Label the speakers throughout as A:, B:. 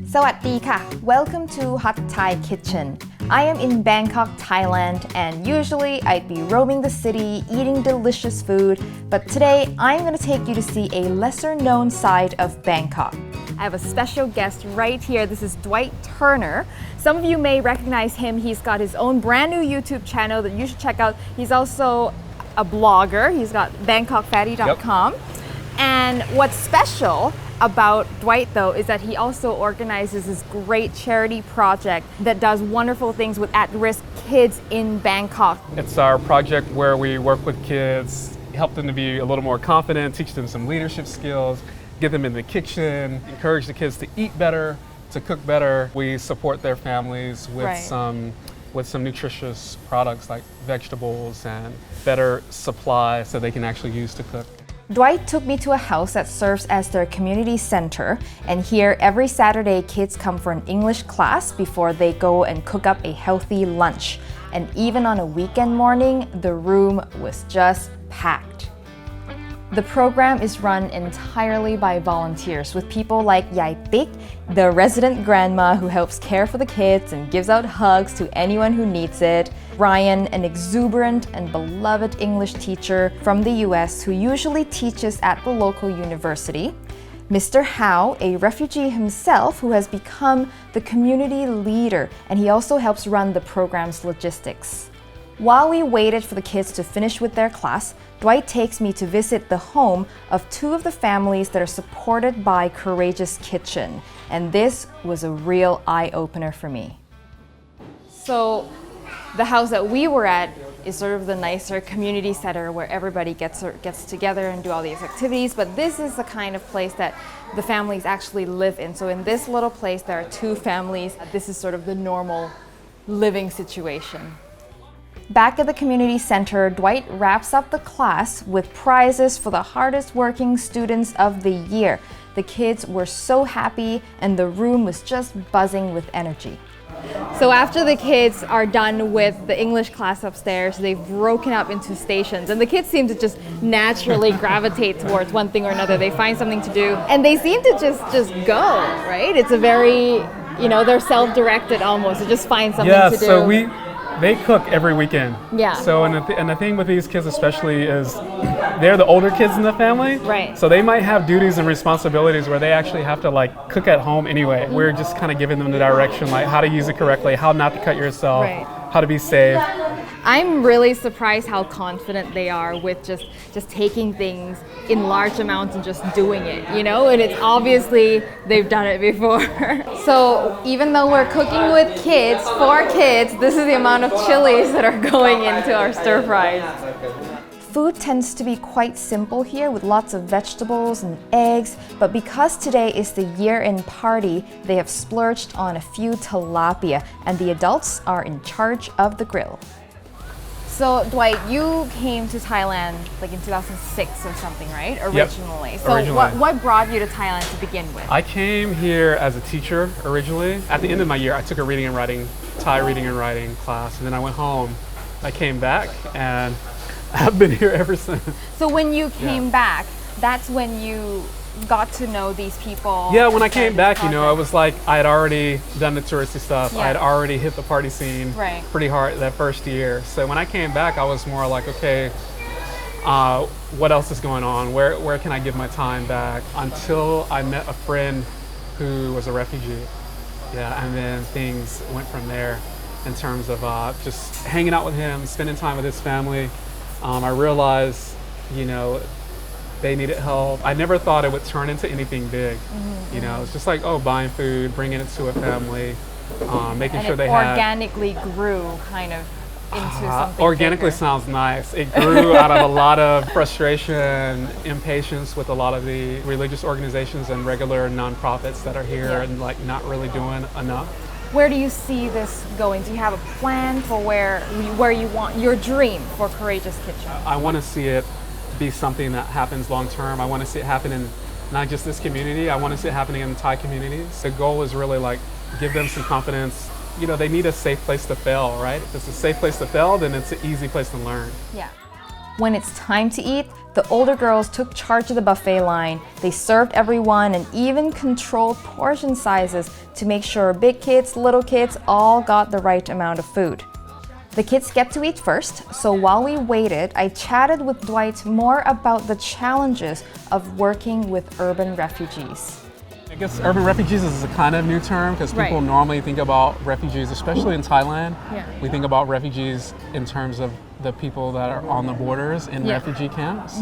A: Sawadee-ka! Welcome to Hot Thai Kitchen. I am in Bangkok, Thailand, and usually I'd be roaming the city, eating delicious food, but today I'm going to take you to see a lesser-known side of Bangkok. I have a special guest right here. This is Dwight Turner. Some of you may recognize him. He's got his own brand new YouTube channel that you should check out. He's also a blogger. He's got bangkokfatty.com. Yep. And what's special about Dwight, though, is that he also organizes this great charity project that does wonderful things with at-risk kids in Bangkok.
B: It's our project where we work with kids, help them to be a little more confident, teach them some leadership skills, get them in the kitchen, encourage the kids to eat better, to cook better. We support their families with some nutritious products like vegetables and better supply so they can actually use to cook.
A: Dwight took me to a house that serves as their community center, and here every Saturday kids come for an English class before they go and cook up a healthy lunch. And even on a weekend morning, the room was just packed. The program is run entirely by volunteers with people like Yai Tik, the resident grandma who helps care for the kids and gives out hugs to anyone who needs it, Ryan, an exuberant and beloved English teacher from the US who usually teaches at the local university, Mr. Hao, a refugee himself who has become the community leader, and he also helps run the program's logistics. While we waited for the kids to finish with their class, Dwight takes me to visit the home of two of the families that are supported by Courageous Kitchen, and this was a real eye-opener for me. So the house that we were at is sort of the nicer community center where everybody gets together and do all these activities, but this is the kind of place that the families actually live in. So in this little place there are two families. This is sort of the normal living situation. Back at the community center, Dwight wraps up the class with prizes for the hardest working students of the year. The kids were so happy and the room was just buzzing with energy. So after the kids are done with the English class upstairs, they've broken up into stations, and the kids seem to just naturally gravitate towards one thing or another. They find something to do and they seem to just go, right? It's a very, they're self-directed almost. They just find something to do.
B: So they cook every weekend.
A: Yeah.
B: So and the thing with these kids especially is they're the older kids in the family.
A: Right.
B: So they might have duties and responsibilities where they actually have to cook at home anyway. Mm-hmm. We're just kind of giving them the direction, like how to use it correctly, how not to cut yourself, how to be safe.
A: I'm really surprised how confident they are with just taking things in large amounts and just doing it, and it's obviously they've done it before. So even though we're cooking with kids, for kids, this is the amount of chilies that are going into our stir fries. Food tends to be quite simple here with lots of vegetables and eggs, but because today is the year-end party, they have splurged on a few tilapia, and the adults are in charge of the grill. So Dwight, you came to Thailand in 2006 or something, right? Originally.
B: Yep.
A: So
B: originally.
A: What brought you to Thailand to begin with?
B: I came here as a teacher originally. At the end of my year, I took a Thai reading and writing class, and then I went home. I came back, and I've been here ever since.
A: So when you came back, that's when you got to know these people?
B: Yeah, when I came back, I was like, I had already done the touristy stuff.
A: Yeah.
B: I had already hit the party scene pretty hard that first year. So when I came back, I was more like, okay, what else is going on? Where can I give my time back? Until I met a friend who was a refugee. Yeah, and then things went from there in terms of just hanging out with him, spending time with his family. I realized, they needed help. I never thought it would turn into anything big. Mm-hmm. It's just like, buying food, bringing it to a family, making sure they had...
A: organically grew kind of into something
B: Organically
A: bigger.
B: Sounds nice. It grew out of a lot of frustration, impatience with a lot of the religious organizations and regular nonprofits that are here and not really doing enough.
A: Where do you see this going? Do you have a plan for where you want your dream for Courageous Kitchen?
B: I want to see it be something that happens long term. I want to see it happen in not just this community, I want to see it happening in Thai communities. The goal is really give them some confidence. They need a safe place to fail, right? If it's a safe place to fail, then it's an easy place to learn.
A: Yeah. When it's time to eat, the older girls took charge of the buffet line. They served everyone and even controlled portion sizes to make sure big kids, little kids all got the right amount of food. The kids get to eat first, so while we waited, I chatted with Dwight more about the challenges of working with urban refugees.
B: I guess urban refugees is a kind of new term because people normally think about refugees, especially in Thailand. We think about refugees in terms of the people that are on the borders in refugee camps.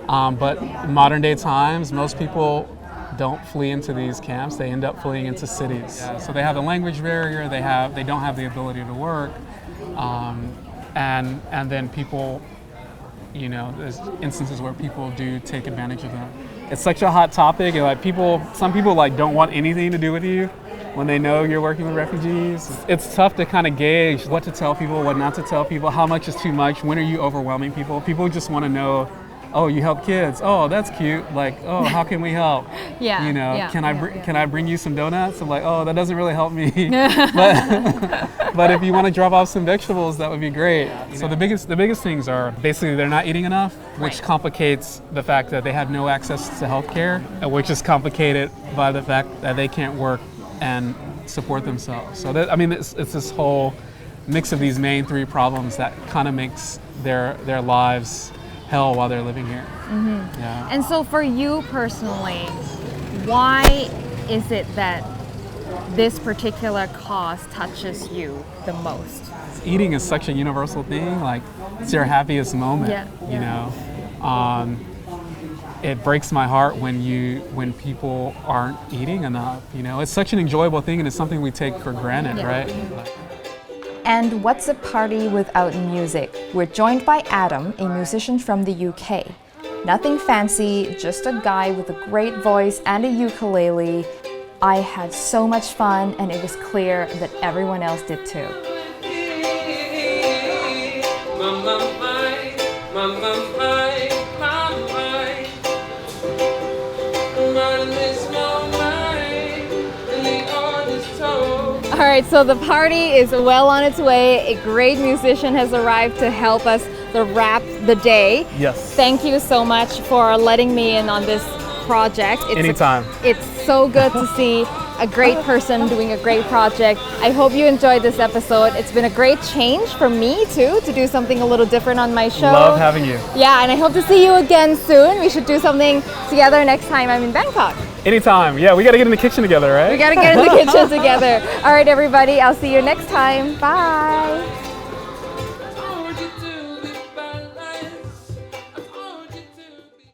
B: But in modern day times, most people don't flee into these camps. They end up fleeing into cities. So they have a language barrier. They don't have the ability to work. And then people, you know, there's instances where people do take advantage of them. It's such a hot topic, and like some people like don't want anything to do with you when they know you're working with refugees. It's tough to kind of gauge what to tell people, what not to tell people, how much is too much, when are you overwhelming people. People just want to know, oh, you help kids. Oh, that's cute. Like, oh, how can we help? You know, can I bring you some donuts? I'm like, oh, that doesn't really help me. But if you want to drop off some vegetables, that would be great. So the biggest things are basically they're not eating enough, which complicates the fact that they have no access to healthcare, which is complicated by the fact that they can't work and support themselves. So that, I mean, it's this whole mix of these main three problems that kind of makes their lives hell while they're living here.
A: And so for you personally, why is it that this particular cause touches you the most?
B: Eating is such a universal thing. Like, it's your happiest moment. You know, it breaks my heart when people aren't eating enough. You know, it's such an enjoyable thing, and it's something we take for granted, right?
A: And what's a party without music? We're joined by Adam, a musician from the UK. Nothing fancy, just a guy with a great voice and a ukulele. I had so much fun, and it was clear that everyone else did too. All right, so the party is well on its way. A great musician has arrived to help us to wrap the day.
B: Yes.
A: Thank you so much for letting me in on this project.
B: Anytime.
A: It's so good to see a great person doing a great project. I hope you enjoyed this episode. It's been a great change for me too, to do something a little different on my show.
B: Love having you.
A: Yeah, and I hope to see you again soon. We should do something together next time I'm in Bangkok.
B: Anytime. Yeah, we got to get in the kitchen together, right?
A: We got to get in the kitchen together. All right, everybody. I'll see you next time. Bye.